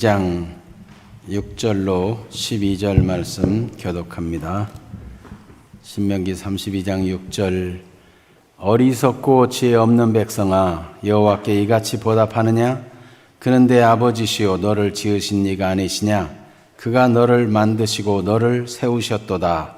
장 6절로 12절 말씀 교독합니다. 신명기 32장 6절. 어리석고 지혜 없는 백성아, 여호와께 이같이 보답하느냐? 그는 내 아버지시요 너를 지으신 이가 아니시냐? 그가 너를 만드시고 너를 세우셨도다.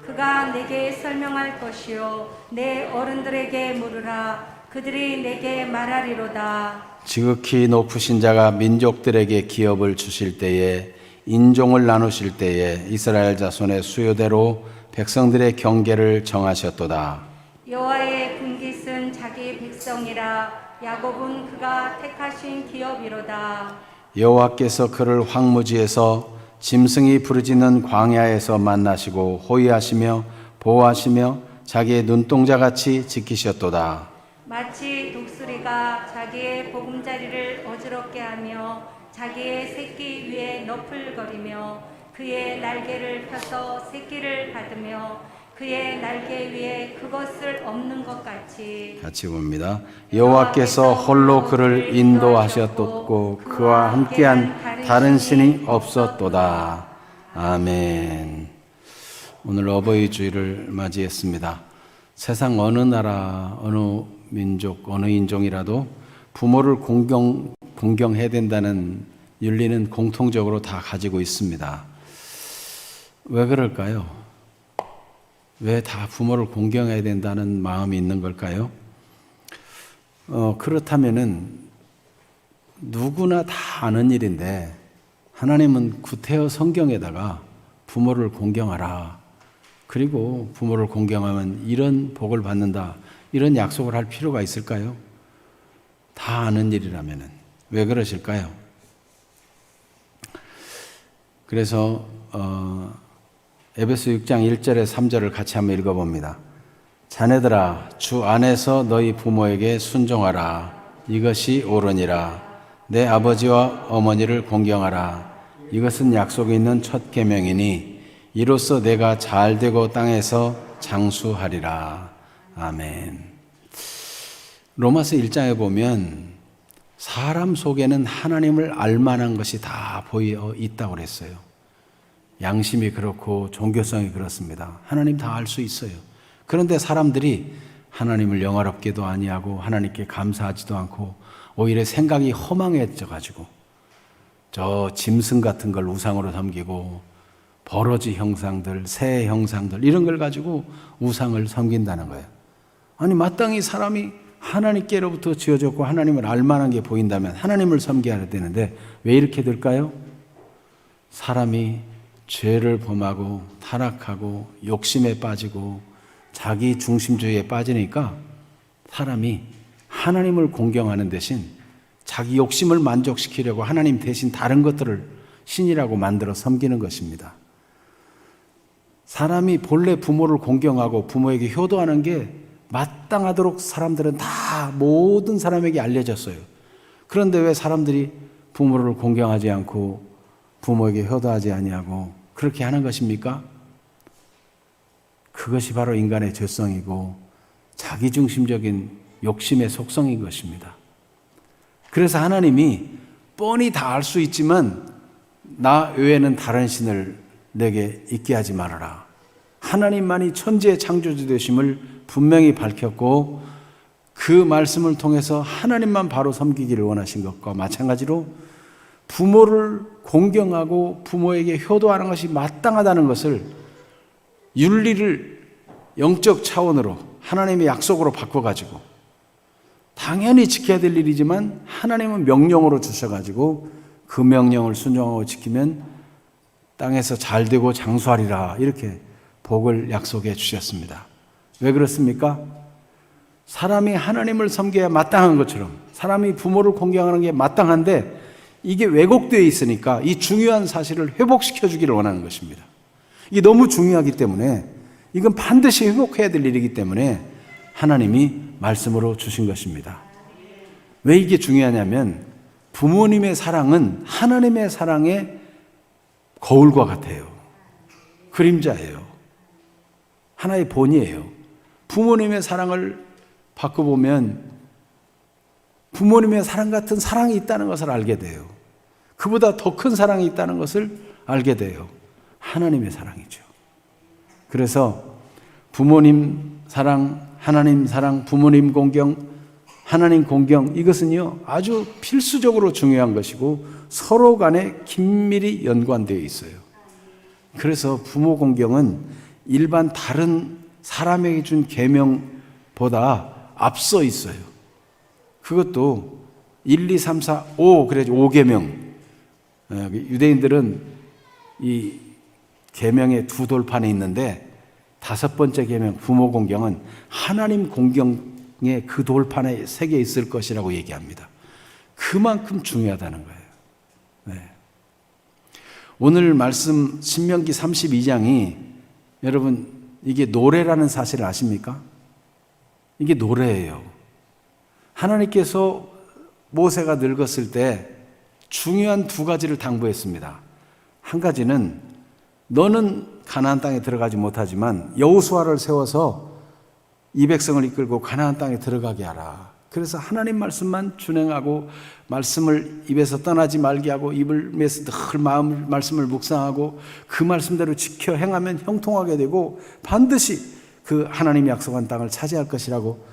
그가 내게 설명할 것이요 내 어른들에게 물으라. 그들이 내게 말하리로다. 지극히 높으신 자가 민족들에게 기업을 주실 때에, 인종을 나누실 때에 이스라엘 자손의 수요대로 백성들의 경계를 정하셨도다. 여호와의 분깃은 자기 백성이라. 야곱은 그가 택하신 기업이로다. 여호와께서 그를 황무지에서 짐승이 부르짖는 광야에서 만나시고 호위하시며 보호하시며 자기의 눈동자같이 지키셨도다. 마치 독수리가 자기의 보금자리를 어지럽게 하며 자기의 새끼 위에 너풀거리며 그의 날개를 펴서 새끼를 받으며 그의 날개 위에 그것을 엎는 것 같이. 같이 봅니다. 여호와께서 홀로 그를 인도하셨고 그와 함께한 다른 신이 없었도다. 아멘. 오늘 어버이 주일을 맞이했습니다. 세상 어느 나라, 어느 민족, 어느 인종이라도 부모를 공경해야 된다는 윤리는 공통적으로 다 가지고 있습니다. 왜 그럴까요? 왜 다 부모를 공경해야 된다는 마음이 있는 걸까요? 그렇다면은 누구나 다 아는 일인데 하나님은 구태여 성경에다가 부모를 공경하라, 그리고 부모를 공경하면 이런 복을 받는다, 이런 약속을 할 필요가 있을까요? 다 아는 일이라면은 왜 그러실까요? 그래서 에베소 6장 1절에 3절을 같이 한번 읽어봅니다. 자네들아, 주 안에서 너희 부모에게 순종하라. 이것이 옳으니라. 내 아버지와 어머니를 공경하라. 이것은 약속이 있는 첫 계명이니 이로써 내가 잘되고 땅에서 장수하리라. 아멘. 로마서 1장에 보면 사람 속에는 하나님을 알만한 것이 다 보여 있다고 그랬어요. 양심이 그렇고 종교성이 그렇습니다. 하나님 다 알 수 있어요. 그런데 사람들이 하나님을 영화롭게도 아니하고 하나님께 감사하지도 않고 오히려 생각이 허망해져 가지고 저 짐승 같은 걸 우상으로 섬기고 버러지 형상들, 새 형상들 이런 걸 가지고 우상을 섬긴다는 거예요. 아니 마땅히 사람이 하나님께로부터 지어졌고 하나님을 알만한 게 보인다면 하나님을 섬겨야 되는데 왜 이렇게 될까요? 사람이 죄를 범하고 타락하고 욕심에 빠지고 자기 중심주의에 빠지니까 사람이 하나님을 공경하는 대신 자기 욕심을 만족시키려고 하나님 대신 다른 것들을 신이라고 만들어 섬기는 것입니다. 사람이 본래 부모를 공경하고 부모에게 효도하는 게 마땅하도록 사람들은 다 모든 사람에게 알려졌어요. 그런데 왜 사람들이 부모를 공경하지 않고 부모에게 효도하지 아니하고 그렇게 하는 것입니까? 그것이 바로 인간의 죄성이고 자기중심적인 욕심의 속성인 것입니다. 그래서 하나님이 뻔히 다 알 수 있지만 나 외에는 다른 신을 내게 있게 하지 말아라. 하나님만이 천지의 창조주 되심을 분명히 밝혔고 그 말씀을 통해서 하나님만 바로 섬기기를 원하신 것과 마찬가지로 부모를 공경하고 부모에게 효도하는 것이 마땅하다는 것을 윤리를 영적 차원으로 하나님의 약속으로 바꿔가지고 당연히 지켜야 될 일이지만 하나님은 명령으로 주셔가지고 그 명령을 순종하고 지키면 땅에서 잘되고 장수하리라 이렇게 복을 약속해 주셨습니다. 왜 그렇습니까? 사람이 하나님을 섬겨야 마땅한 것처럼 사람이 부모를 공경하는 게 마땅한데 이게 왜곡되어 있으니까 이 중요한 사실을 회복시켜 주기를 원하는 것입니다. 이게 너무 중요하기 때문에 이건 반드시 회복해야 될 일이기 때문에 하나님이 말씀으로 주신 것입니다. 왜 이게 중요하냐면 부모님의 사랑은 하나님의 사랑의 거울과 같아요. 그림자예요. 하나의 본이에요. 부모님의 사랑을 바꿔보면 부모님의 사랑 같은 사랑이 있다는 것을 알게 돼요. 그보다 더 큰 사랑이 있다는 것을 알게 돼요. 하나님의 사랑이죠. 그래서 부모님 사랑, 하나님 사랑, 부모님 공경, 하나님 공경, 이것은요 아주 필수적으로 중요한 것이고 서로 간에 긴밀히 연관되어 있어요. 그래서 부모 공경은 일반 다른 사람에게 준 계명보다 앞서 있어요. 그것도 1, 2, 3, 4, 5 그래야지 5계명. 유대인들은 이 계명의 두 돌판에 있는데 5번째 계명 부모 공경은 하나님 공경의 그 돌판에 새겨 있을 것이라고 얘기합니다. 그만큼 중요하다는 거예요. 네. 오늘 말씀 신명기 32장이 여러분 이게 노래라는 사실을 아십니까? 이게 노래예요. 하나님께서 모세가 늙었을 때 중요한 두 가지를 당부했습니다. 한 가지는 너는 가나안 땅에 들어가지 못하지만 여호수아를 세워서 이 백성을 이끌고 가나안 땅에 들어가게 하라. 그래서 하나님 말씀만 준행하고 말씀을 입에서 떠나지 말게 하고 입을 매서 늘 말씀을 묵상하고 그 말씀대로 지켜 행하면 형통하게 되고 반드시 그 하나님이 약속한 땅을 차지할 것이라고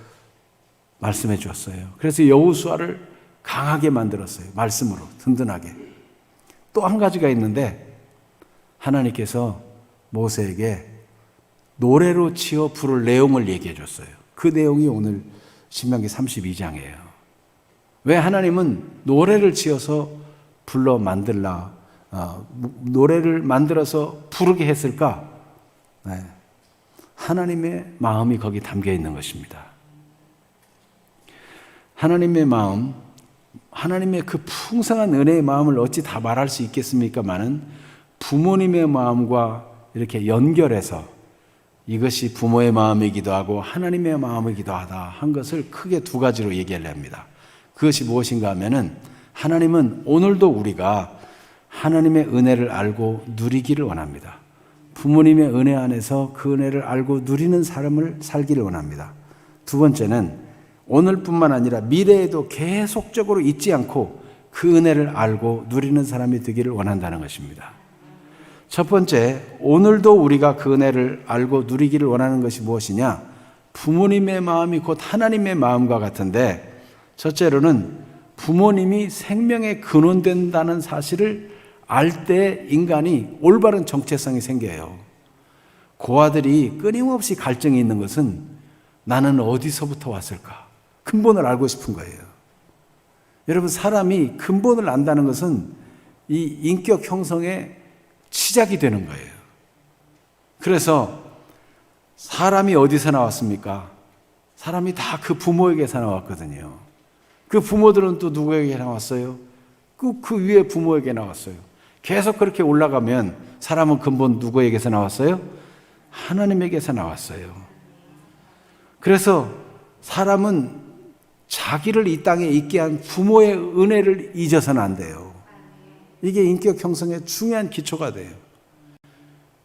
말씀해 주었어요. 그래서 여호수아를 강하게 만들었어요. 말씀으로 든든하게. 또 한 가지가 있는데 하나님께서 모세에게 노래로 지어 부를 내용을 얘기해 줬어요. 그 내용이 오늘 신명기 32장이에요. 왜 하나님은 노래를 지어서 불러 만들라, 노래를 만들어서 부르게 했을까? 네. 하나님의 마음이 거기 담겨 있는 것입니다. 하나님의 마음, 하나님의 그 풍성한 은혜의 마음을 어찌 다 말할 수 있겠습니까마는 부모님의 마음과 이렇게 연결해서 이것이 부모의 마음이기도 하고 하나님의 마음이기도 하다 한 것을 크게 두 가지로 얘기하려 합니다. 그것이 무엇인가 하면은 하나님은 오늘도 우리가 하나님의 은혜를 알고 누리기를 원합니다. 부모님의 은혜 안에서 그 은혜를 알고 누리는 삶을 살기를 원합니다. 두 번째는 오늘뿐만 아니라 미래에도 계속적으로 잊지 않고 그 은혜를 알고 누리는 사람이 되기를 원한다는 것입니다. 첫 번째, 오늘도 우리가 그 은혜를 알고 누리기를 원하는 것이 무엇이냐? 부모님의 마음이 곧 하나님의 마음과 같은데, 첫째로는 부모님이 생명의 근원된다는 사실을 알 때 인간이 올바른 정체성이 생겨요. 고아들이 끊임없이 갈증이 있는 것은 나는 어디서부터 왔을까? 근본을 알고 싶은 거예요. 여러분, 사람이 근본을 안다는 것은 이 인격 형성의 시작이 되는 거예요. 그래서 사람이 어디서 나왔습니까? 사람이 다 그 부모에게서 나왔거든요. 그 부모들은 또 누구에게 나왔어요? 그 위에 부모에게 나왔어요. 계속 그렇게 올라가면 사람은 근본 누구에게서 나왔어요? 하나님에게서 나왔어요. 그래서 사람은 자기를 이 땅에 있게 한 부모의 은혜를 잊어서는 안 돼요. 이게 인격 형성의 중요한 기초가 돼요.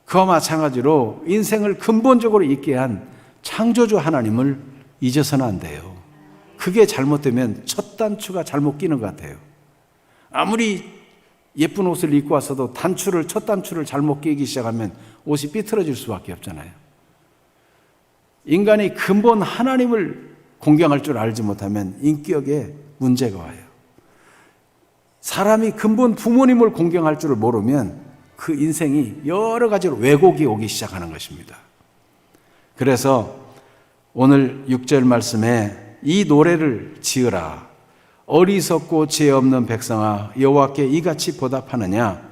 그와 마찬가지로 인생을 근본적으로 있게 한 창조주 하나님을 잊어서는 안 돼요. 그게 잘못되면 첫 단추가 잘못 끼는 것 같아요. 아무리 예쁜 옷을 입고 왔어도 첫 단추를 잘못 끼기 시작하면 옷이 삐뚤어질 수밖에 없잖아요. 인간이 근본 하나님을 공경할 줄 알지 못하면 인격에 문제가 와요. 사람이 근본 부모님을 공경할 줄을 모르면 그 인생이 여러 가지로 왜곡이 오기 시작하는 것입니다. 그래서 오늘 6절 말씀에 이 노래를 지으라. 어리석고 지혜 없는 백성아, 여호와께 이같이 보답하느냐?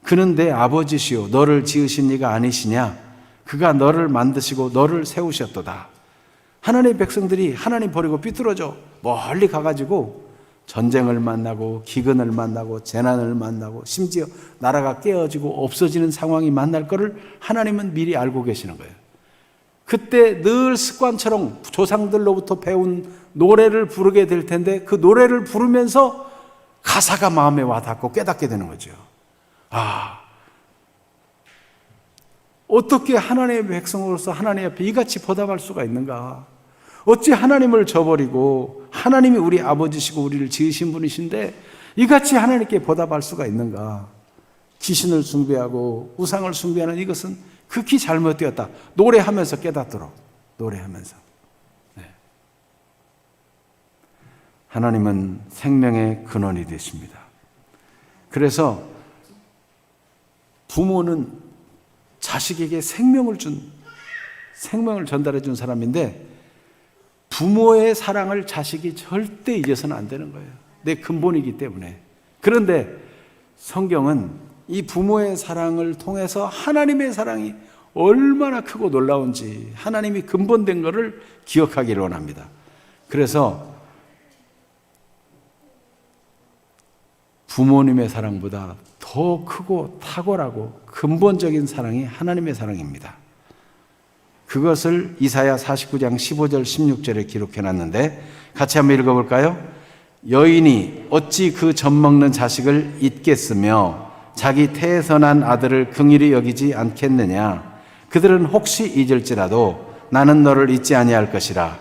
그는 내 아버지시오 너를 지으신 이가 아니시냐? 그가 너를 만드시고 너를 세우셨도다. 하나님의 백성들이 하나님 버리고 삐뚤어져 멀리 가가지고 전쟁을 만나고 기근을 만나고 재난을 만나고 심지어 나라가 깨어지고 없어지는 상황이 만날 거를 하나님은 미리 알고 계시는 거예요. 그때 늘 습관처럼 조상들로부터 배운 노래를 부르게 될 텐데 그 노래를 부르면서 가사가 마음에 와닿고 깨닫게 되는 거죠. 어떻게 하나님의 백성으로서 하나님 앞에 이같이 보답할 수가 있는가? 어찌 하나님을 저버리고 하나님이 우리 아버지시고 우리를 지으신 분이신데 이같이 하나님께 보답할 수가 있는가? 귀신을 숭배하고 우상을 숭배하는 이것은 극히 잘못되었다. 노래하면서 깨닫도록, 노래하면서. 네. 하나님은 생명의 근원이 되십니다. 그래서 부모는 자식에게 생명을 전달해 준 사람인데 부모의 사랑을 자식이 절대 잊어서는 안 되는 거예요. 내 근본이기 때문에. 그런데 성경은 이 부모의 사랑을 통해서 하나님의 사랑이 얼마나 크고 놀라운지 하나님이 근본된 것을 기억하기를 원합니다. 그래서 부모님의 사랑보다 더 크고 탁월하고 근본적인 사랑이 하나님의 사랑입니다. 그것을 이사야 49장 15절 16절에 기록해 놨는데 같이 한번 읽어볼까요? 여인이 어찌 그 젖먹는 자식을 잊겠으며 자기 태에서 난 아들을 긍휼히 여기지 않겠느냐. 그들은 혹시 잊을지라도 나는 너를 잊지 아니할 것이라.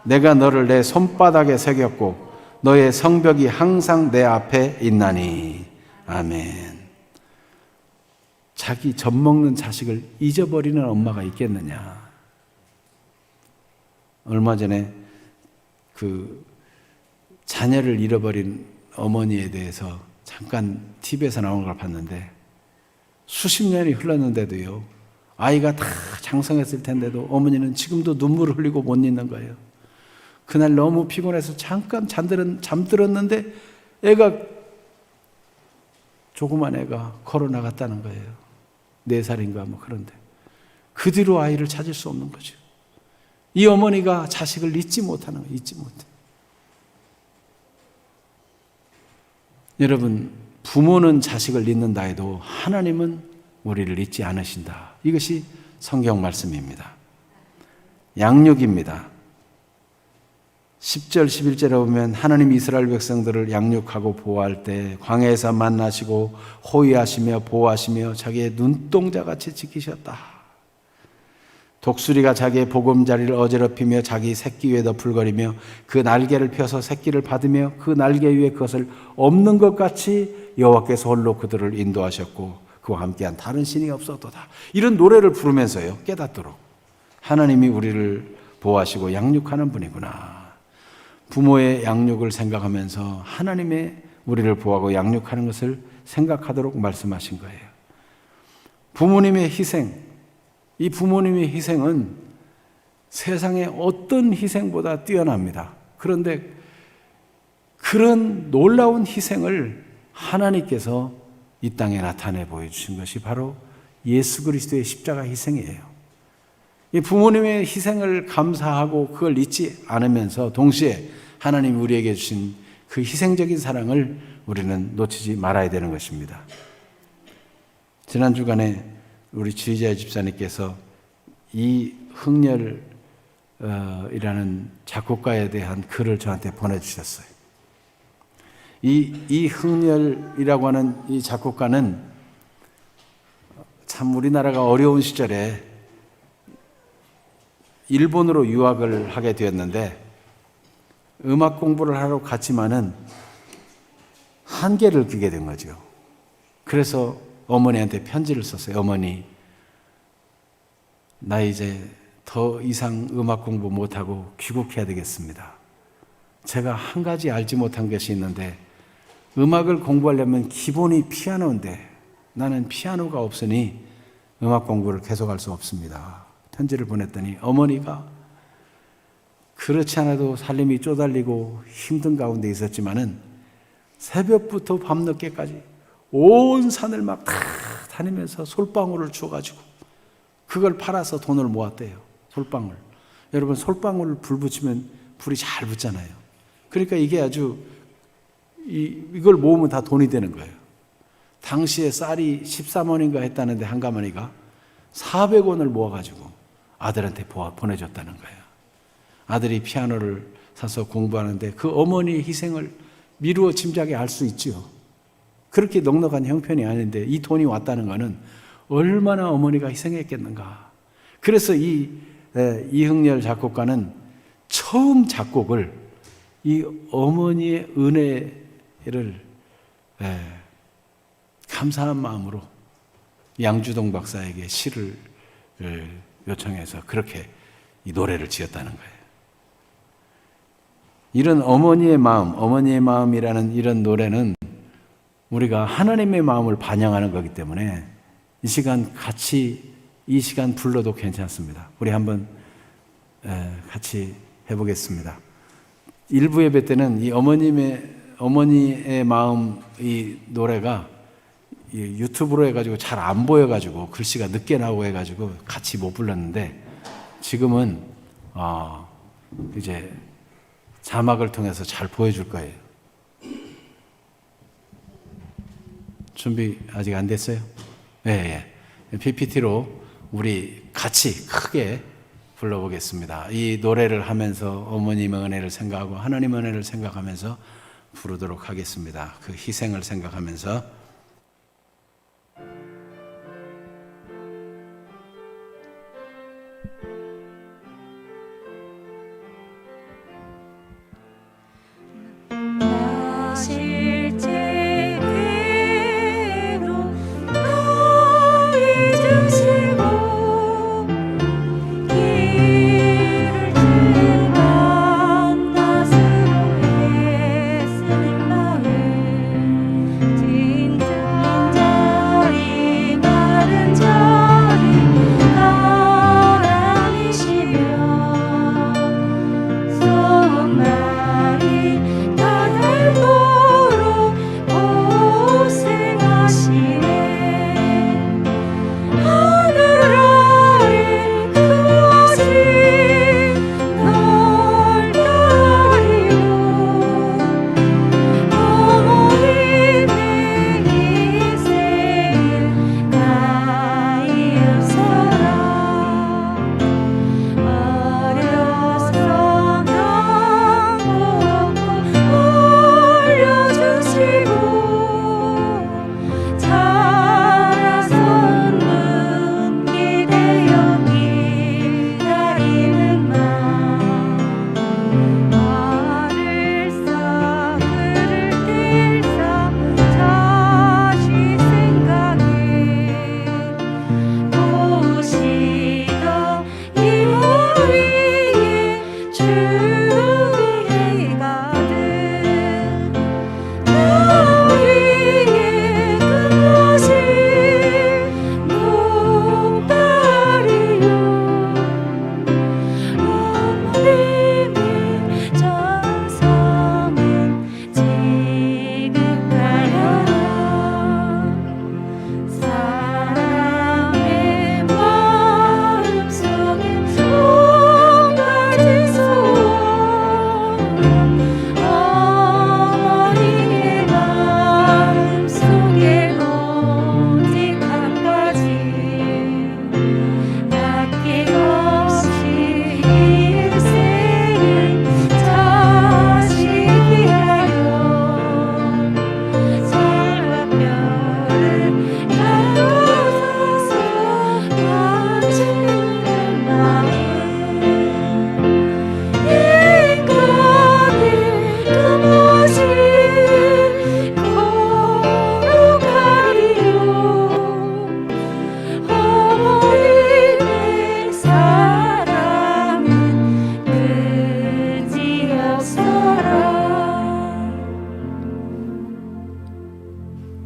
내가 너를 내 손바닥에 새겼고 너의 성벽이 항상 내 앞에 있나니. 아멘. 자기 젖먹는 자식을 잊어버리는 엄마가 있겠느냐. 얼마 전에 그 자녀를 잃어버린 어머니에 대해서 잠깐 TV에서 나오는 걸 봤는데 수십 년이 흘렀는데도요, 아이가 다 장성했을 텐데도 어머니는 지금도 눈물을 흘리고 못 잊는 거예요. 그날 너무 피곤해서 잠깐 잠들었는데 조그만 애가 걸어 나갔다는 거예요. 4살인가 뭐 그런데. 그 뒤로 아이를 찾을 수 없는 거죠. 이 어머니가 자식을 잊지 못하는 거예요. 잊지 못해. 여러분, 부모는 자식을 잊는다 해도 하나님은 우리를 잊지 않으신다. 이것이 성경 말씀입니다. 양육입니다. 10절 11절에 보면 하나님 이스라엘 백성들을 양육하고 보호할 때 광야에서 만나시고 호위하시며 보호하시며 자기의 눈동자같이 지키셨다. 독수리가 자기의 보금자리를 어지럽히며 자기 새끼 위에 덮을거리며 그 날개를 펴서 새끼를 받으며 그 날개 위에 그것을 엎는 것 같이 여호와께서 홀로 그들을 인도하셨고 그와 함께한 다른 신이 없었도다. 이런 노래를 부르면서요, 깨닫도록 하나님이 우리를 보호하시고 양육하는 분이구나. 부모의 양육을 생각하면서 하나님의 우리를 보호하고 양육하는 것을 생각하도록 말씀하신 거예요. 부모님의 희생, 이 부모님의 희생은 세상의 어떤 희생보다 뛰어납니다. 그런데 그런 놀라운 희생을 하나님께서 이 땅에 나타내 보여주신 것이 바로 예수 그리스도의 십자가 희생이에요. 이 부모님의 희생을 감사하고 그걸 잊지 않으면서 동시에 하나님이 우리에게 주신 그 희생적인 사랑을 우리는 놓치지 말아야 되는 것입니다. 지난 주간에 우리 주희자 집사님께서 이흥렬이라는 작곡가에 대한 글을 저한테 보내주셨어요. 이흥렬이라고 하는 이 작곡가는 참 우리나라가 어려운 시절에 일본으로 유학을 하게 되었는데 음악 공부를 하러 갔지만은 한계를 끼게 된 거죠. 그래서 어머니한테 편지를 썼어요. 어머니, 나 이제 더 이상 음악 공부 못하고 귀국해야 되겠습니다. 제가 한 가지 알지 못한 것이 있는데 음악을 공부하려면 기본이 피아노인데 나는 피아노가 없으니 음악 공부를 계속할 수 없습니다. 편지를 보냈더니 어머니가 그렇지 않아도 살림이 쪼달리고 힘든 가운데 있었지만은 새벽부터 밤늦게까지 온 산을 막 다 다니면서 솔방울을 주워가지고 그걸 팔아서 돈을 모았대요. 솔방울. 여러분, 솔방울을 불 붙이면 불이 잘 붙잖아요. 그러니까 이게 아주 이걸 모으면 다 돈이 되는 거예요. 당시에 쌀이 13원인가 했다는데 한 가마니가 400원을 모아가지고 아들한테 보내줬다는 거예요. 아들이 피아노를 사서 공부하는데 그 어머니의 희생을 미루어 짐작해 알 수 있죠. 그렇게 넉넉한 형편이 아닌데 이 돈이 왔다는 것은 얼마나 어머니가 희생했겠는가. 그래서 이흥렬 작곡가는 처음 작곡을 이 어머니의 은혜를 감사한 마음으로 양주동 박사에게 시를 요청해서 그렇게 이 노래를 지었다는 거예요. 이런 어머니의 마음이라는 이런 노래는 우리가 하나님의 마음을 반영하는 거기 때문에 이 시간 같이 이 시간 불러도 괜찮습니다. 우리 한번 같이 해보겠습니다. 일부 예배 때는 이 어머니의 마음 이 노래가 유튜브로 해가지고 잘 안 보여가지고 글씨가 늦게 나오고 해가지고 같이 못 불렀는데 지금은 이제 자막을 통해서 잘 보여줄 거예요. 준비 아직 안 됐어요? 네. PPT로 우리 같이 크게 불러보겠습니다. 이 노래를 하면서 어머님의 은혜를 생각하고 하나님의 은혜를 생각하면서 부르도록 하겠습니다. 그 희생을 생각하면서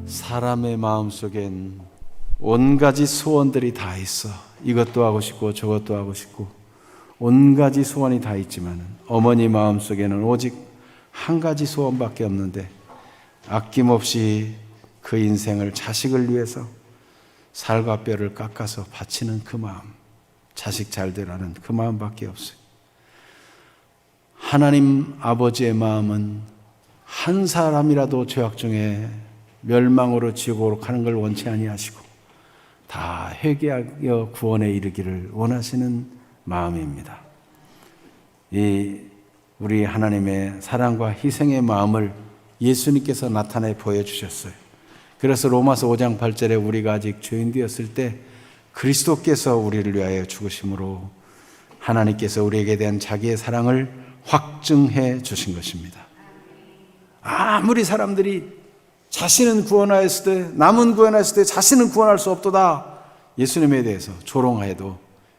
사람의 마음속엔 온가지 소원들이 다 있어. 이것도 하고 싶고 저것도 하고 싶고 온가지 소원이 다 있지만 어머니 마음속에는 오직 한 가지 소원밖에 없는데 아낌없이 그 인생을 자식을 위해서 살과 뼈를 깎아서 바치는 그 마음, 자식 잘 되라는 그 마음밖에 없어요. 하나님 아버지의 마음은 한 사람이라도 죄악 중에 멸망으로 지옥으로 가는 걸 원치 아니하시고 다 회개하여 구원에 이르기를 원하시는 마음입니다. 이 우리 하나님의 사랑과 희생의 마음을 예수님께서 나타내 보여주셨어요. 그래서 로마서 5장 8절에 우리가 아직 죄인 되었을 때 그리스도께서 우리를 위하여 죽으심으로 하나님께서 우리에게 대한 자기의 사랑을 확증해 주신 것입니다. 아무리 사람들이 자신은 구원하였을 때, 남은 구원하였을 때 자신은 구원할 수 없도다 예수님에 대해서 조롱하여도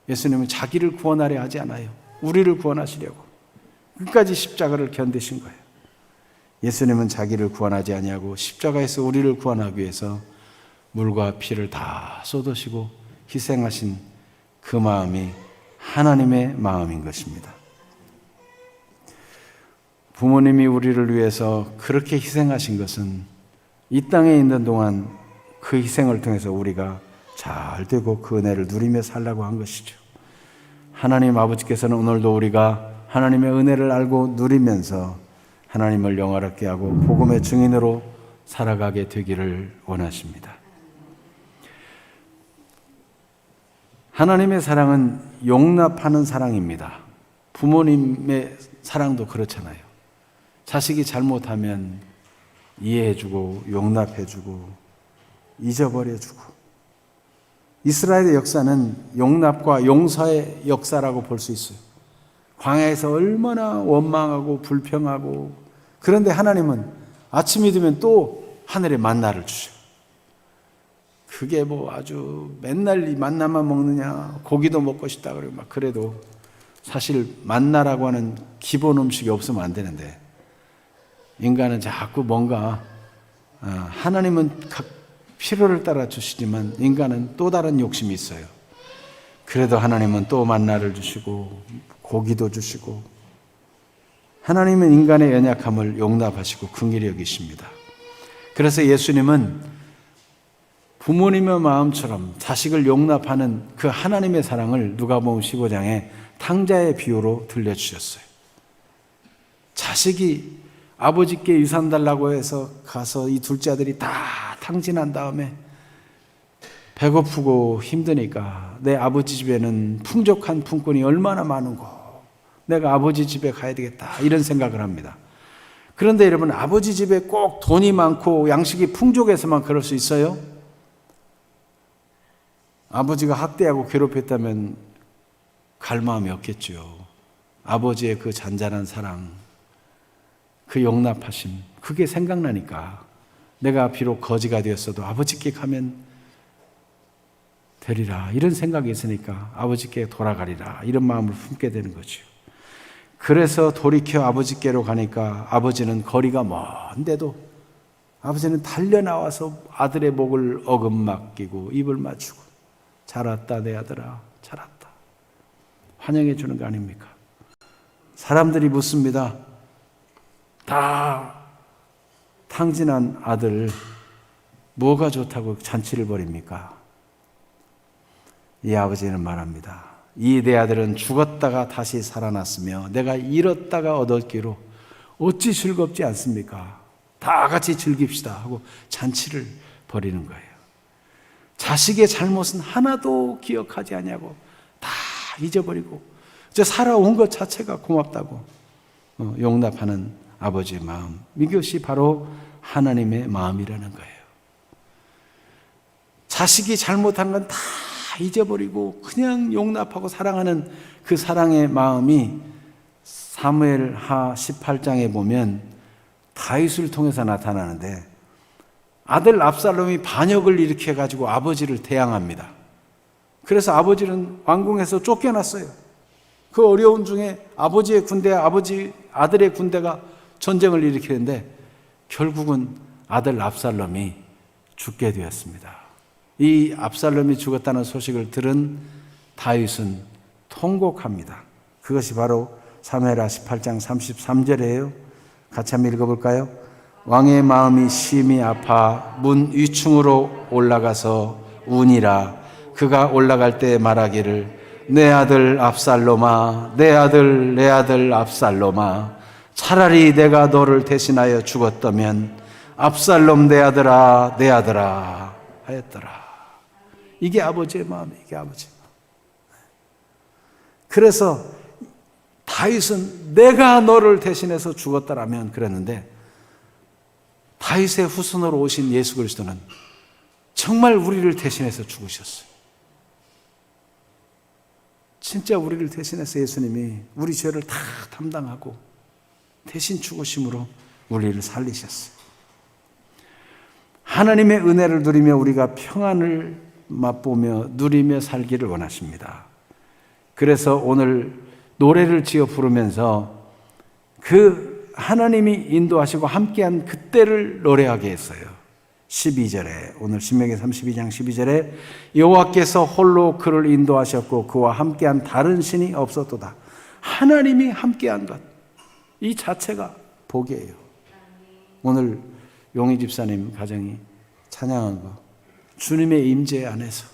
예수님은 자기를 구원하려 하지 않아요. 우리를 구원하시려고 끝까지 십자가를 견디신 거예요. 예수님은 자기를 구원하지 아니하고 십자가에서 우리를 구원하기 위해서 물과 피를 다 쏟으시고 희생하신 그 마음이 하나님의 마음인 것입니다. 부모님이 우리를 위해서 그렇게 희생하신 것은 이 땅에 있는 동안 그 희생을 통해서 우리가 잘 되고 그 은혜를 누리며 살라고 한 것이죠. 하나님 아버지께서는 오늘도 우리가 하나님의 은혜를 알고 누리면서 하나님을 영화롭게 하고 복음의 증인으로 살아가게 되기를 원하십니다. 하나님의 사랑은 용납하는 사랑입니다. 부모님의 사랑도 그렇잖아요. 자식이 잘못하면 이해해주고 용납해주고 잊어버려주고. 이스라엘의 역사는 용납과 용서의 역사라고 볼 수 있어요. 광야에서 얼마나 원망하고 불평하고, 그런데 하나님은 아침이 되면 또 하늘에 만나를 주셔요. 그게 뭐 아주 맨날 이 만나만 먹느냐, 고기도 먹고 싶다 그러고 막 그래도 사실 만나라고 하는 기본 음식이 없으면 안 되는데, 인간은 자꾸 뭔가 하나님은 각 필요를 따라 주시지만 인간은 또 다른 욕심이 있어요. 그래도 하나님은 또 만나를 주시고 고기도 주시고, 하나님은 인간의 연약함을 용납하시고 긍휼히 여기십니다. 그래서 예수님은 부모님의 마음처럼 자식을 용납하는 그 하나님의 사랑을 누가복음 15장에 탕자의 비유로 들려주셨어요. 자식이 아버지께 유산 달라고 해서 가서 이 둘째 아들이 다 탕진한 다음에 배고프고 힘드니까 내 아버지 집에는 풍족한 품꾼이 얼마나 많은고 내가 아버지 집에 가야 되겠다 이런 생각을 합니다. 그런데 여러분, 아버지 집에 꼭 돈이 많고 양식이 풍족해서만 그럴 수 있어요? 아버지가 학대하고 괴롭혔다면 갈 마음이 없겠죠. 아버지의 그 잔잔한 사랑, 그 용납하심, 그게 생각나니까 내가 비록 거지가 되었어도 아버지께 가면 되리라 이런 생각이 있으니까 아버지께 돌아가리라 이런 마음을 품게 되는 거죠. 그래서 돌이켜 아버지께로 가니까 아버지는 거리가 먼데도 아버지는 달려나와서 아들의 목을 어금맞기고 입을 맞추고 잘 왔다 내 아들아 잘 왔다 환영해 주는 거 아닙니까? 사람들이 묻습니다. 다 탕진한 아들 뭐가 좋다고 잔치를 벌입니까? 이 아버지는 말합니다. 이 내 아들은 죽었다가 다시 살아났으며 내가 잃었다가 얻었기로 어찌 즐겁지 않습니까? 다 같이 즐깁시다 하고 잔치를 벌이는 거예요. 자식의 잘못은 하나도 기억하지 않냐고 다 잊어버리고 이제 살아온 것 자체가 고맙다고 용납하는 아버지의 마음, 이것이 바로 하나님의 마음이라는 거예요. 자식이 잘못한 건 다 잊어버리고 그냥 용납하고 사랑하는 그 사랑의 마음이 사무엘하 18장에 보면 다윗을 통해서 나타나는데, 아들 압살롬이 반역을 일으켜가지고 아버지를 대항합니다. 그래서 아버지는 왕궁에서 쫓겨났어요. 그 어려운 중에 아버지의 군대와 아들의 군대가 전쟁을 일으키는데 결국은 아들 압살롬이 죽게 되었습니다. 이 압살롬이 죽었다는 소식을 들은 다윗은 통곡합니다. 그것이 바로 사무엘하 18장 33절이에요. 같이 한번 읽어볼까요? 왕의 마음이 심히 아파 문 위층으로 올라가서 우니라. 그가 올라갈 때 말하기를 내 아들 압살롬아 내 아들 압살롬아 차라리 내가 너를 대신하여 죽었다면 압살롬 내 아들아 하였더라. 이게 아버지의 마음이에요. 이게 아버지의 마음. 그래서 다윗은 내가 너를 대신해서 죽었다라면 그랬는데, 다윗의 후손으로 오신 예수 그리스도는 정말 우리를 대신해서 죽으셨어요. 진짜 우리를 대신해서 예수님이 우리 죄를 다 담당하고 대신 죽으심으로 우리를 살리셨어요. 하나님의 은혜를 누리며 우리가 평안을 맛보며 누리며 살기를 원하십니다. 그래서 오늘 노래를 지어 부르면서 그 하나님이 인도하시고 함께한 그때를 노래하게 했어요. 12절에 오늘 신명기 32장 12절에 여호와께서 홀로 그를 인도하셨고 그와 함께한 다른 신이 없었도다. 하나님이 함께한 것, 이 자체가 복이에요. 오늘 용희 집사님 가정이 찬양한 거, 주님의 임재 안에서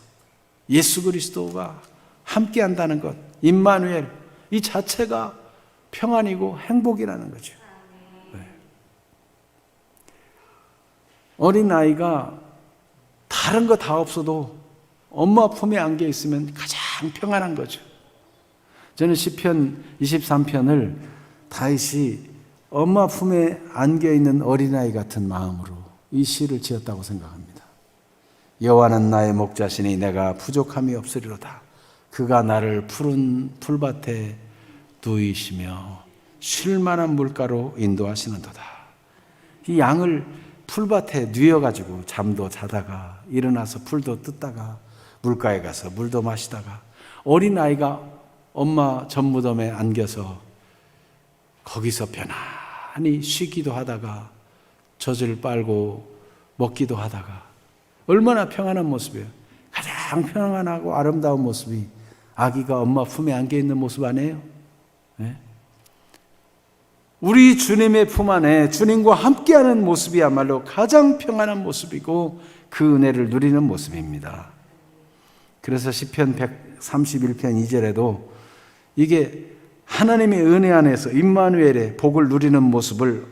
예수 그리스도가 함께한다는 것, 임마누엘, 이 자체가 평안이고 행복이라는 거죠. 네. 어린아이가 다른 거 다 없어도 엄마 품에 안겨 있으면 가장 평안한 거죠. 저는 시편 23편을 다윗이 엄마 품에 안겨 있는 어린아이 같은 마음으로 이 시를 지었다고 생각합니다. 여호와는 나의 목자시니 내가 부족함이 없으리로다. 그가 나를 푸른 풀밭에 두이시며 쉴만한 물가로 인도하시는도다. 이 양을 풀밭에 뉘어가지고 잠도 자다가 일어나서 풀도 뜯다가 물가에 가서 물도 마시다가 어린아이가 엄마 젖무덤에 안겨서 거기서 편안히 쉬기도 하다가 젖을 빨고 먹기도 하다가 얼마나 평안한 모습이에요. 가장 평안하고 아름다운 모습이 아기가 엄마 품에 안겨 있는 모습 아니에요? 네? 우리 주님의 품 안에 주님과 함께하는 모습이야말로 가장 평안한 모습이고 그 은혜를 누리는 모습입니다. 그래서 시편 131편 2절에도 이게 하나님의 은혜 안에서 임마누엘의 복을 누리는 모습을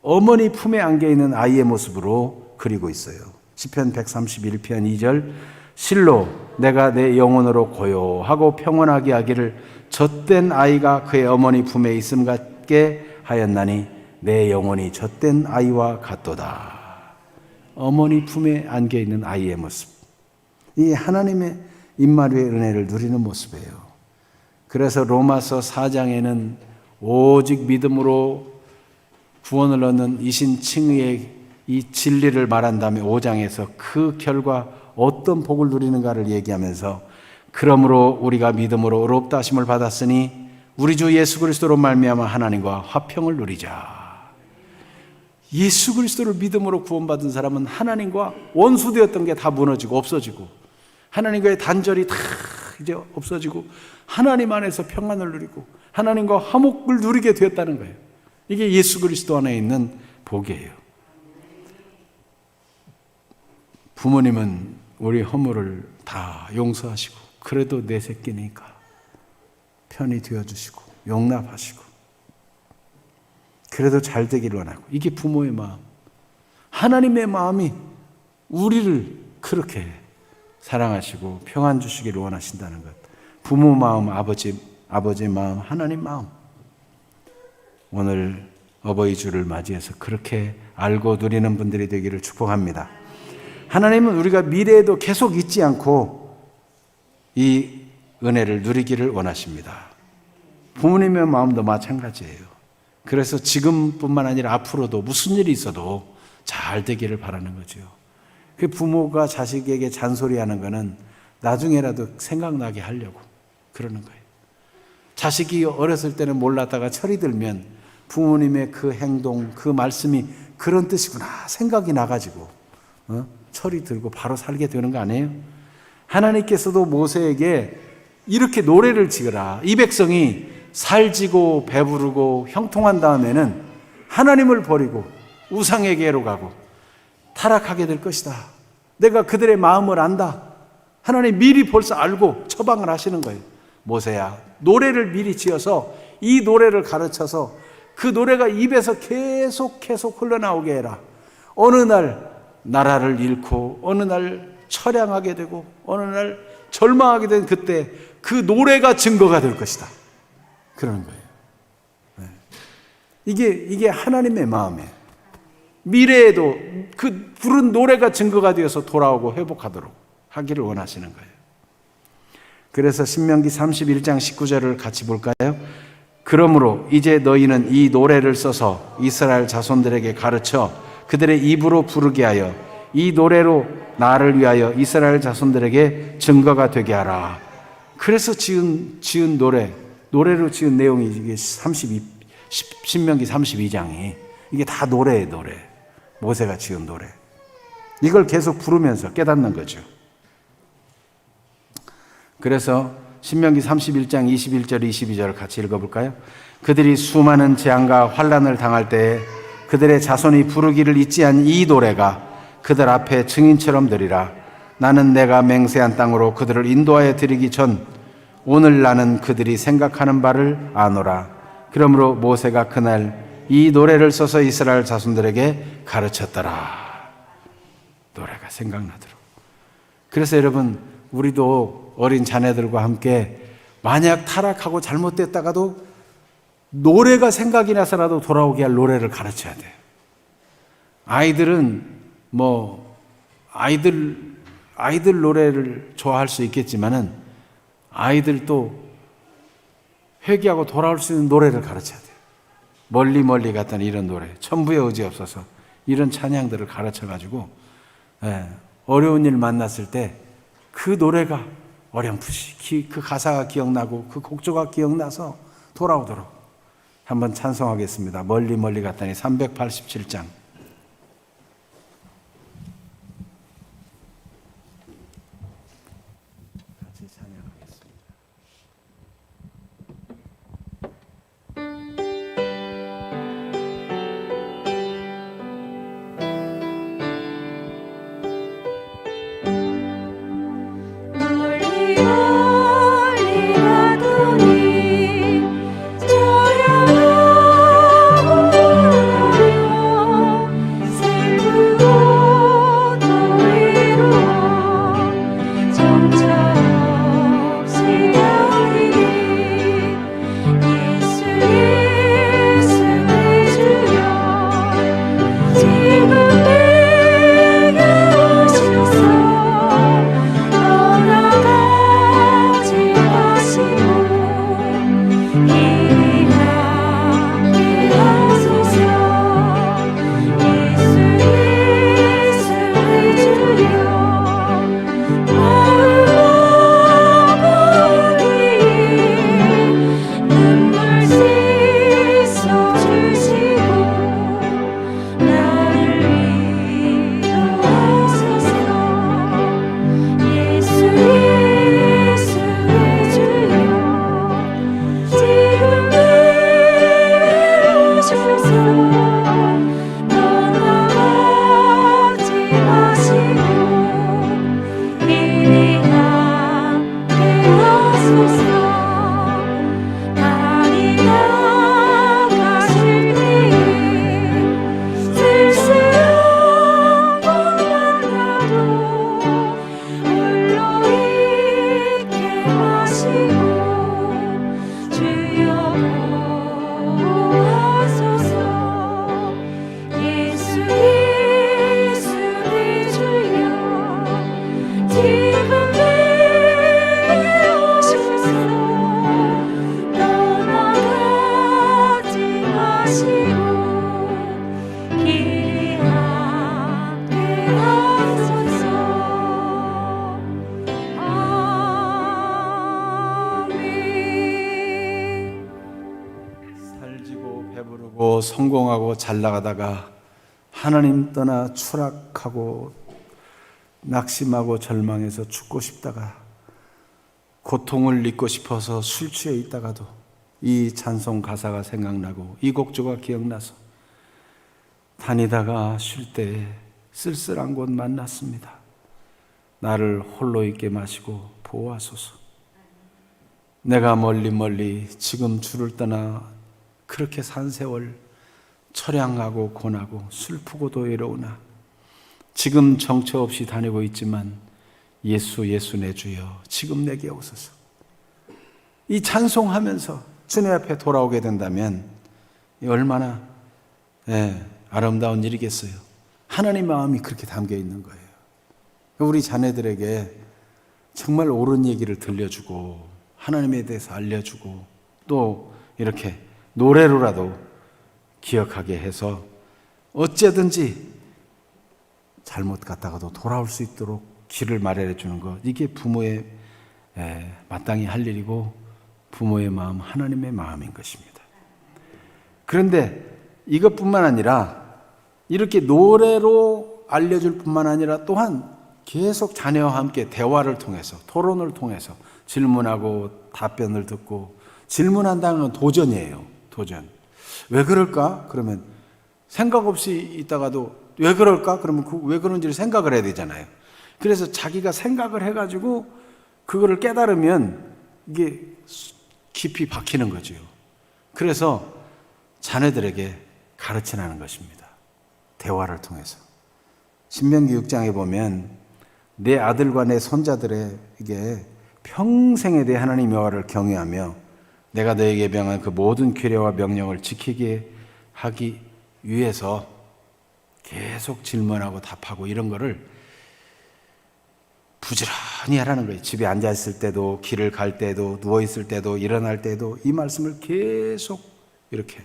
어머니 품에 안겨 있는 아이의 모습으로 그리고 있어요. 시편 131편 2절 실로 내가 내 영혼으로 고요하고 평온하게 하기를 젖된 아이가 그의 어머니 품에 있음 같게 하였나니 내 영혼이 젖된 아이와 같도다. 어머니 품에 안겨 있는 아이의 모습, 이 하나님의 임마누의 은혜를 누리는 모습이에요. 그래서 로마서 4장에는 오직 믿음으로 구원을 얻는 이신칭의의 이 진리를 말한 다음에 5장에서 그 결과 어떤 복을 누리는가를 얘기하면서 그러므로 우리가 믿음으로 의롭다 하심을 받았으니 우리 주 예수 그리스도로 말미암아 하나님과 화평을 누리자. 예수 그리스도를 믿음으로 구원받은 사람은 하나님과 원수되었던 게 다 무너지고 없어지고 하나님과의 단절이 다 이제 없어지고 하나님 안에서 평안을 누리고 하나님과 화목을 누리게 되었다는 거예요. 이게 예수 그리스도 안에 있는 복이에요. 부모님은 우리 허물을 다 용서하시고 그래도 내 새끼니까 편히 되어주시고 용납하시고 그래도 잘 되기를 원하고, 이게 부모의 마음. 하나님의 마음이 우리를 그렇게 사랑하시고 평안 주시기를 원하신다는 것. 부모 마음, 아버지 마음, 하나님 마음. 오늘 어버이 주를 맞이해서 그렇게 알고 누리는 분들이 되기를 축복합니다. 하나님은 우리가 미래에도 계속 잊지 않고 이 은혜를 누리기를 원하십니다. 부모님의 마음도 마찬가지예요. 그래서 지금뿐만 아니라 앞으로도 무슨 일이 있어도 잘 되기를 바라는 거죠. 그 부모가 자식에게 잔소리하는 거는 나중에라도 생각나게 하려고 그러는 거예요. 자식이 어렸을 때는 몰랐다가 철이 들면 부모님의 그 행동, 그 말씀이 그런 뜻이구나 생각이 나가지고 철이 들고 바로 살게 되는 거 아니에요? 하나님께서도 모세에게 이렇게 노래를 지으라. 이 백성이 살지고 배부르고 형통한 다음에는 하나님을 버리고 우상에게로 가고 타락하게 될 것이다. 내가 그들의 마음을 안다. 하나님 미리 벌써 알고 처방을 하시는 거예요. 모세야, 노래를 미리 지어서 이 노래를 가르쳐서 그 노래가 입에서 계속 흘러나오게 해라. 어느 날 나라를 잃고 어느 날 처량하게 되고 어느 날 절망하게 된 그때 그 노래가 증거가 될 것이다. 그러는 거예요. 네. 이게 하나님의 마음이에요. 미래에도 그 부른 노래가 증거가 되어서 돌아오고 회복하도록 하기를 원하시는 거예요. 그래서 신명기 31장 19절을 같이 볼까요? 그러므로 이제 너희는 이 노래를 써서 이스라엘 자손들에게 가르쳐 그들의 입으로 부르게 하여 이 노래로 나를 위하여 이스라엘 자손들에게 증거가 되게 하라. 그래서 지은 노래로 지은 내용이 이게 신명기 32장이 이게 다 노래예요, 노래. 모세가 지은 노래. 이걸 계속 부르면서 깨닫는 거죠. 그래서 신명기 31장 21절 22절을 같이 읽어볼까요? 그들이 수많은 재앙과 환난을 당할 때에 그들의 자손이 부르기를 잊지 않은 이 노래가 그들 앞에 증인처럼 되리라. 나는 내가 맹세한 땅으로 그들을 인도하여 드리기 전 오늘 나는 그들이 생각하는 바를 아노라. 그러므로 모세가 그날 이 노래를 써서 이스라엘 자손들에게 가르쳤더라. 노래가 생각나도록. 그래서 여러분, 우리도 어린 자녀들과 함께 만약 타락하고 잘못됐다가도 노래가 생각이 나서라도 돌아오게 할 노래를 가르쳐야 돼요. 아이들은 아이들 노래를 좋아할 수 있겠지만은 아이들도 회개하고 돌아올 수 있는 노래를 가르쳐야 돼요. 멀리 멀리 갔던 이런 노래, 천부의 의지 없어서 이런 찬양들을 가르쳐가지고 어려운 일 만났을 때 그 노래가 어렴풋이 그 가사가 기억나고 그 곡조가 기억나서 돌아오도록 한번 찬송하겠습니다. 멀리 멀리 갔더니 387장. 같이 찬양하겠습니다. 성공하고 잘 나가다가 하나님 떠나 추락하고 낙심하고 절망해서 죽고 싶다가 고통을 잊고 싶어서 술 취해 있다가도 이 찬송 가사가 생각나고 이 곡조가 기억나서 다니다가 쉴 때 쓸쓸한 곳 만났습니다. 나를 홀로 있게 마시고 보호하소서. 내가 멀리 멀리 지금 주를 떠나 그렇게 산 세월 처량하고 고나고 슬프고도 외로우나 지금 정처 없이 다니고 있지만 예수 예수 내 주여 지금 내게 오소서. 이 찬송하면서 주님 앞에 돌아오게 된다면 얼마나 아름다운 일이겠어요. 하나님 마음이 그렇게 담겨 있는 거예요. 우리 자녀들에게 정말 옳은 얘기를 들려주고 하나님에 대해서 알려주고 또 이렇게 노래로라도 기억하게 해서 어째든지 잘못 갔다가도 돌아올 수 있도록 길을 마련해 주는 것, 이게 부모의 마땅히 할 일이고 부모의 마음, 하나님의 마음인 것입니다. 그런데 이것뿐만 아니라 이렇게 노래로 알려줄 뿐만 아니라 또한 계속 자녀와 함께 대화를 통해서, 토론을 통해서 질문하고 답변을 듣고, 질문한다는 건 도전이에요. 도전. 왜 그럴까? 그러면 생각 없이 있다가도 왜 그럴까? 그러면 왜 그런지를 생각을 해야 되잖아요. 그래서 자기가 생각을 해가지고 그거를 깨달으면 이게 깊이 박히는 거죠. 그래서 자녀들에게 가르치라는 것입니다. 대화를 통해서. 신명기 6장에 보면 내 아들과 내 손자들에게 평생에 대해 하나님 여호와를 경외하며 내가 너에게 명한 그 모든 규례와 명령을 지키게 하기 위해서 계속 질문하고 답하고 이런 거를 부지런히 하라는 거예요. 집에 앉아 있을 때도, 길을 갈 때도, 누워 있을 때도, 일어날 때도 이 말씀을 계속 이렇게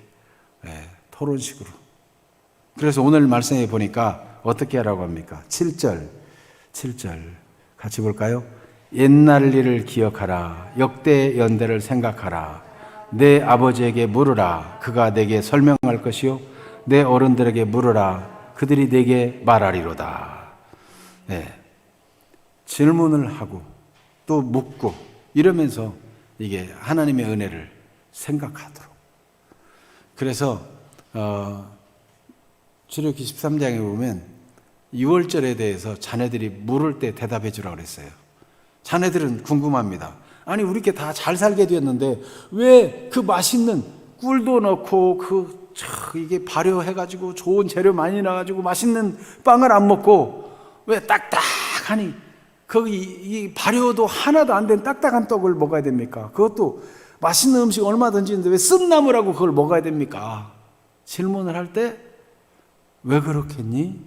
토론식으로. 그래서 오늘 말씀에 보니까 어떻게 하라고 합니까? 7절 같이 볼까요? 옛날 일을 기억하라. 역대 연대를 생각하라. 내 아버지에게 물으라. 그가 내게 설명할 것이요. 내 어른들에게 물으라. 그들이 내게 말하리로다. 질문을 하고 또 묻고 이러면서 이게 하나님의 은혜를 생각하도록. 그래서 출애굽기 13장에 보면 6월절에 대해서 자녀들이 물을 때 대답해 주라고 그랬어요. 자녀들은 궁금합니다. 아니 우리 이렇게 다 잘 살게 되었는데 왜 그 맛있는 꿀도 넣고 이게 발효해가지고 좋은 재료 많이 나가지고 맛있는 빵을 안 먹고 왜 딱딱하니 이 발효도 하나도 안 된 딱딱한 떡을 먹어야 됩니까? 그것도 맛있는 음식 얼마든지 있는데 왜 쓴나물하고 그걸 먹어야 됩니까? 질문을 할 때 왜 그렇겠니?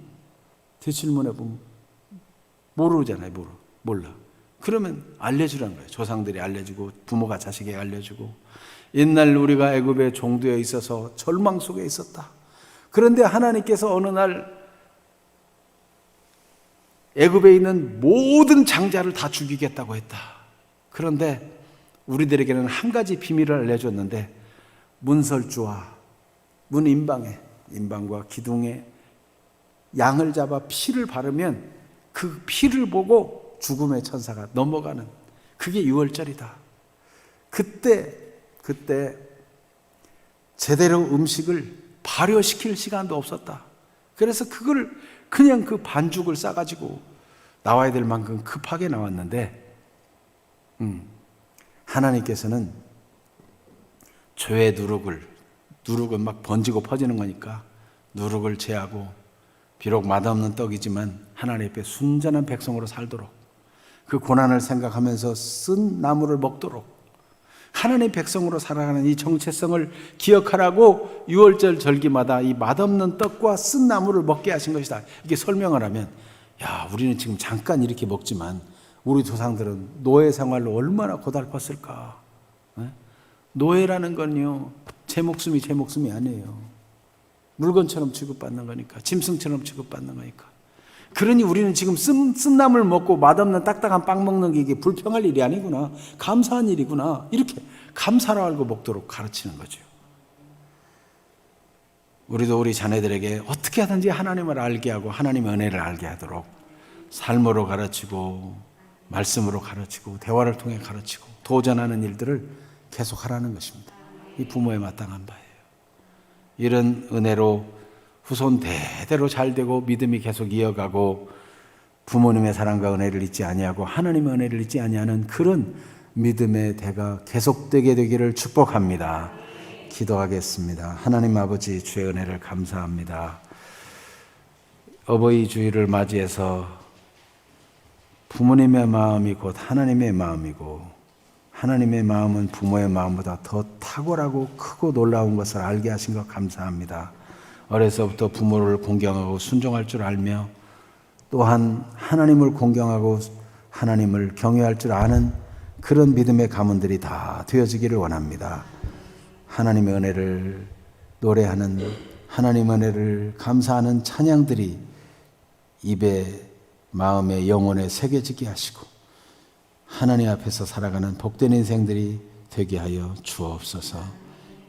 뒷질문해 보면 모르잖아요. 몰라. 그러면 알려주라는 거예요. 조상들이 알려주고 부모가 자식에게 알려주고. 옛날 우리가 애굽에 종되어 있어서 절망 속에 있었다. 그런데 하나님께서 어느 날 애굽에 있는 모든 장자를 다 죽이겠다고 했다. 그런데 우리들에게는 한 가지 비밀을 알려줬는데 문설주와 인방과 기둥에 양을 잡아 피를 바르면 그 피를 보고 죽음의 천사가 넘어가는, 그게 유월절이다. 그때 제대로 음식을 발효시킬 시간도 없었다. 그래서 그걸 그냥 그 반죽을 싸가지고 나와야 될 만큼 급하게 나왔는데 하나님께서는 죄의 누룩은 막 번지고 퍼지는 거니까 누룩을 제하고 비록 맛없는 떡이지만 하나님 앞에 순전한 백성으로 살도록, 그 고난을 생각하면서 쓴 나무를 먹도록 하나님 백성으로 살아가는 이 정체성을 기억하라고 6월절 절기마다 이 맛없는 떡과 쓴 나무를 먹게 하신 것이다. 이게 설명을 하면 우리는 지금 잠깐 이렇게 먹지만 우리 조상들은 노예 생활로 얼마나 고달팠을까. 노예라는 건요, 제 목숨이 아니에요. 물건처럼 취급받는 거니까, 짐승처럼 취급받는 거니까. 그러니 우리는 지금 쓴나물 먹고 맛없는 딱딱한 빵 먹는 게 이게 불평할 일이 아니구나, 감사한 일이구나, 이렇게 감사로 알고 먹도록 가르치는 거죠. 우리도 우리 자녀들에게 어떻게 하든지 하나님을 알게 하고 하나님의 은혜를 알게 하도록 삶으로 가르치고 말씀으로 가르치고 대화를 통해 가르치고 도전하는 일들을 계속 하라는 것입니다. 이 부모의 마땅한 바예요. 이런 은혜로 후손 대대로 잘 되고 믿음이 계속 이어가고 부모님의 사랑과 은혜를 잊지 아니하고 하나님의 은혜를 잊지 아니하는 그런 믿음의 대가 계속되게 되기를 축복합니다. 기도하겠습니다. 하나님 아버지, 주의 은혜를 감사합니다. 어버이 주일을 맞이해서 부모님의 마음이 곧 하나님의 마음이고 하나님의 마음은 부모의 마음보다 더 탁월하고 크고 놀라운 것을 알게 하신 것 감사합니다. 어려서부터 부모를 공경하고 순종할 줄 알며 또한 하나님을 공경하고 하나님을 경외할 줄 아는 그런 믿음의 가문들이 다 되어지기를 원합니다. 하나님의 은혜를 노래하는, 하나님의 은혜를 감사하는 찬양들이 입에, 마음에, 영혼에 새겨지게 하시고 하나님 앞에서 살아가는 복된 인생들이 되게 하여 주옵소서.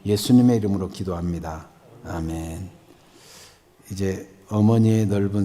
예수님의 이름으로 기도합니다. 아멘. 이제 어머니의 넓은